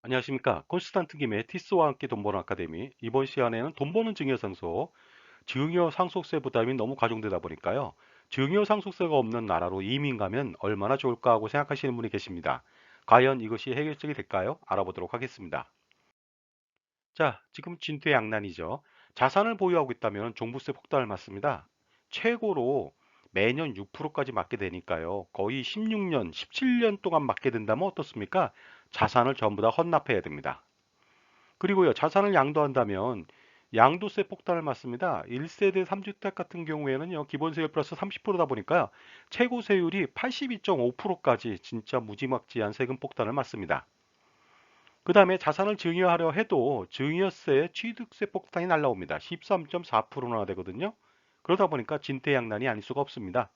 안녕하십니까. 콘스탄트 김의 티스와 함께 돈 버는 아카데미. 이번 시간에는 돈 버는 증여상속, 증여 상속세 부담이 너무 가중되다 보니까요. 증여 상속세가 없는 나라로 이민 가면 얼마나 좋을까 하고 생각하시는 분이 계십니다. 과연 이것이 해결책이 될까요? 알아보도록 하겠습니다. 자, 지금 진퇴양난이죠. 자산을 보유하고 있다면 종부세 폭탄을 맞습니다. 최고로 매년 6%까지 맞게 되니까요. 거의 16년, 17년 동안 맞게 된다면 어떻습니까? 자산을 전부 다 헌납해야 됩니다. 그리고요, 자산을 양도한다면 양도세 폭탄을 맞습니다. 1세대 3주택 같은 경우에는요, 기본세율 플러스 30%다 보니까 최고 세율이 82.5%까지 진짜 무지막지한 세금 폭탄을 맞습니다. 그 다음에 자산을 증여하려 해도 증여세, 취득세 폭탄이 날라옵니다. 13.4%나 되거든요. 그러다 보니까 진퇴양난이 아닐 수가 없습니다.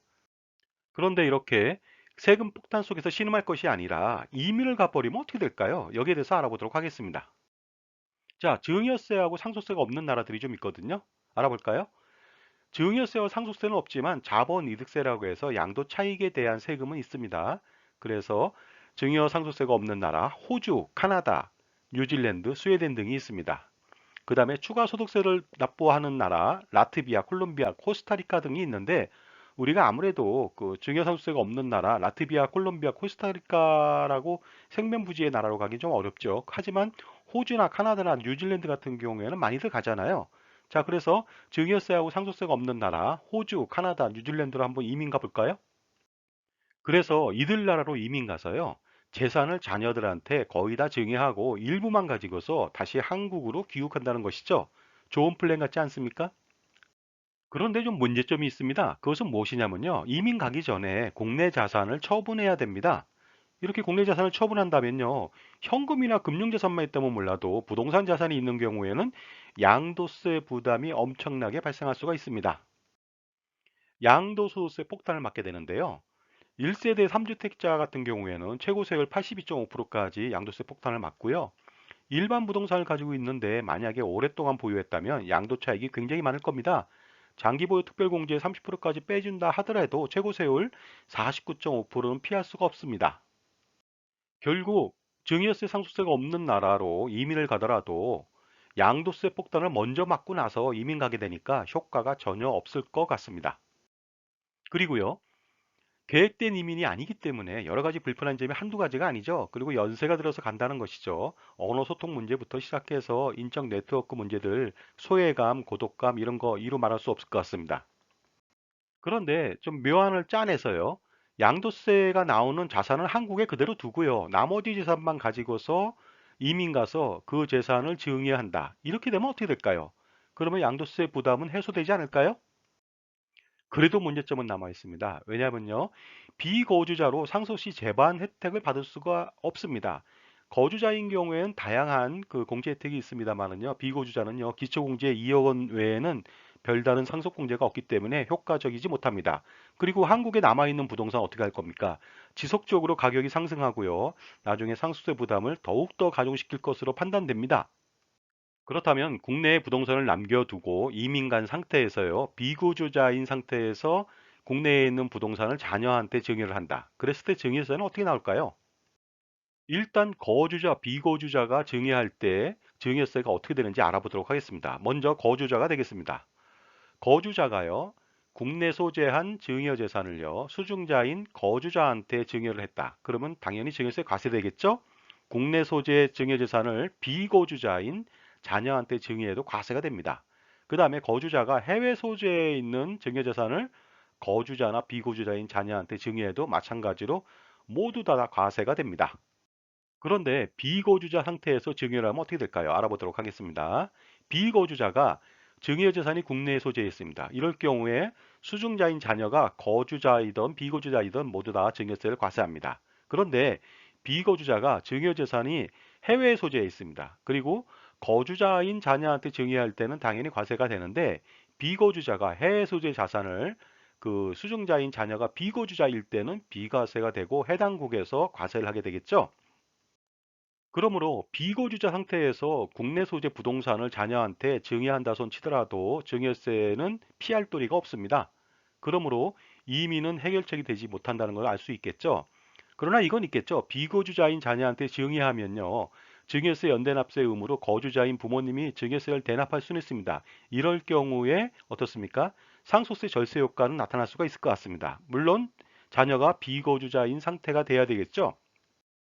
그런데 이렇게 세금 폭탄 속에서 신음할 것이 아니라 이민을 가버리면 어떻게 될까요? 여기에 대해서 알아보도록 하겠습니다. 자, 증여세하고 상속세가 없는 나라들이 좀 있거든요. 알아볼까요? 증여세와 상속세는 없지만 자본이득세라고 해서 양도 차익에 대한 세금은 있습니다. 그래서 증여 상속세가 없는 나라, 호주, 카나다, 뉴질랜드, 스웨덴 등이 있습니다. 그 다음에 추가 소득세를 납부하는 나라, 라트비아, 콜롬비아, 코스타리카 등이 있는데 우리가 아무래도 그 증여상속세가 없는 나라, 라트비아, 콜롬비아, 코스타리카라고 생면부지의 나라로 가기 좀 어렵죠. 하지만 호주나 카나다나 뉴질랜드 같은 경우에는 많이들 가잖아요. 자, 그래서 증여세하고 상속세가 없는 나라, 호주, 카나다, 뉴질랜드로 한번 이민 가볼까요? 그래서 이들 나라로 이민 가서요. 재산을 자녀들한테 거의 다 증여하고 일부만 가지고서 다시 한국으로 귀국한다는 것이죠. 좋은 플랜 같지 않습니까? 그런데 좀 문제점이 있습니다. 그것은 무엇이냐면요. 이민 가기 전에 국내 자산을 처분해야 됩니다. 이렇게 국내 자산을 처분한다면요. 현금이나 금융자산만 있다면 몰라도 부동산 자산이 있는 경우에는 양도세 부담이 엄청나게 발생할 수가 있습니다. 양도소득세 폭탄을 맞게 되는데요. 1세대 3주택자 같은 경우에는 최고 세율 82.5%까지 양도세 폭탄을 맞고요. 일반 부동산을 가지고 있는데 만약에 오랫동안 보유했다면 양도 차익이 굉장히 많을 겁니다. 장기 보유 특별공제 30%까지 빼준다 하더라도 최고 세율 49.5%는 피할 수가 없습니다. 결국 증여세 상속세가 없는 나라로 이민을 가더라도 양도세 폭탄을 먼저 맞고 나서 이민 가게 되니까 효과가 전혀 없을 것 같습니다. 그리고요. 계획된 이민이 아니기 때문에 여러 가지 불편한 점이 한두 가지가 아니죠. 그리고 연세가 들어서 간다는 것이죠. 언어 소통 문제부터 시작해서 인적 네트워크 문제들, 소외감, 고독감 이런 거 이루 말할 수 없을 것 같습니다. 그런데 좀 묘안을 짜내서요. 양도세가 나오는 자산을 한국에 그대로 두고요. 나머지 재산만 가지고서 이민 가서 그 재산을 증여한다. 이렇게 되면 어떻게 될까요? 그러면 양도세 부담은 해소되지 않을까요? 그래도 문제점은 남아 있습니다. 왜냐하면요, 비거주자로 상속시 재반 혜택을 받을 수가 없습니다. 거주자인 경우에는 다양한 그 공제 혜택이 있습니다만은요, 비거주자는요, 기초공제 2억 원 외에는 별다른 상속공제가 없기 때문에 효과적이지 못합니다. 그리고 한국에 남아있는 부동산 어떻게 할 겁니까? 지속적으로 가격이 상승하고요, 나중에 상속세 부담을 더욱더 가중시킬 것으로 판단됩니다. 그렇다면 국내에 부동산을 남겨두고 이민 간 상태에서요, 비거주자인 상태에서 국내에 있는 부동산을 자녀한테 증여를 한다. 그랬을 때 증여세는 어떻게 나올까요? 일단 거주자, 비거주자가 증여할 때 증여세가 어떻게 되는지 알아보도록 하겠습니다. 먼저 거주자가 되겠습니다. 거주자가요, 국내 소재한 증여 재산을요, 수중자인 거주자한테 증여를 했다. 그러면 당연히 증여세 과세되겠죠? 국내 소재 증여 재산을 비거주자인 자녀한테 증여해도 과세가 됩니다. 그 다음에 거주자가 해외 소재에 있는 증여 재산을 거주자나 비거주자인 자녀한테 증여해도 마찬가지로 모두 다 과세가 됩니다. 그런데 비거주자 상태에서 증여를 하면 어떻게 될까요? 알아보도록 하겠습니다. 비거주자가 증여 재산이 국내에 소재해 있습니다. 이럴 경우에 수중자인 자녀가 거주자이든 비거주자이든 모두 다 증여세를 과세합니다. 그런데 비거주자가 증여 재산이 해외에 소재해 있습니다. 그리고 거주자인 자녀한테 증여할 때는 당연히 과세가 되는데 비거주자가 해외 소재 자산을 그 수중자인 자녀가 비거주자일 때는 비과세가 되고 해당국에서 과세를 하게 되겠죠. 그러므로 비거주자 상태에서 국내 소재 부동산을 자녀한테 증여한다 손 치더라도 증여세는 피할 도리가 없습니다. 그러므로 이민은 해결책이 되지 못한다는 걸 알 수 있겠죠. 그러나 이건 있겠죠. 비거주자인 자녀한테 증여하면요, 증여세 연대납세 의무로 거주자인 부모님이 증여세를 대납할 수는 있습니다. 이럴 경우에 어떻습니까? 상속세 절세 효과는 나타날 수가 있을 것 같습니다. 물론 자녀가 비거주자인 상태가 돼야 되겠죠.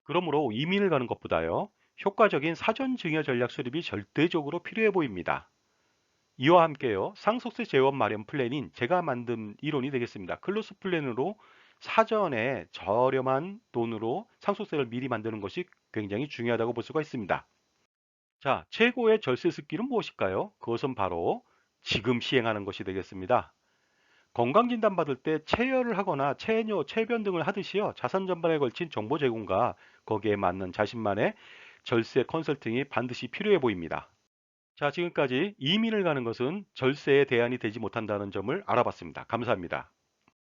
그러므로 이민을 가는 것보다요, 효과적인 사전 증여 전략 수립이 절대적으로 필요해 보입니다. 이와 함께요, 상속세 재원 마련 플랜인 제가 만든 이론이 되겠습니다. 클로스 플랜으로 사전에 저렴한 돈으로 상속세를 미리 만드는 것이 굉장히 중요하다고 볼 수가 있습니다. 자, 최고의 절세 습기는 무엇일까요? 그것은 바로 지금 시행하는 것이 되겠습니다. 건강진단 받을 때 체열을 하거나 체뇨, 체변 등을 하듯이요. 자산 전반에 걸친 정보 제공과 거기에 맞는 자신만의 절세 컨설팅이 반드시 필요해 보입니다. 자, 지금까지 이민을 가는 것은 절세의 대안이 되지 못한다는 점을 알아봤습니다. 감사합니다.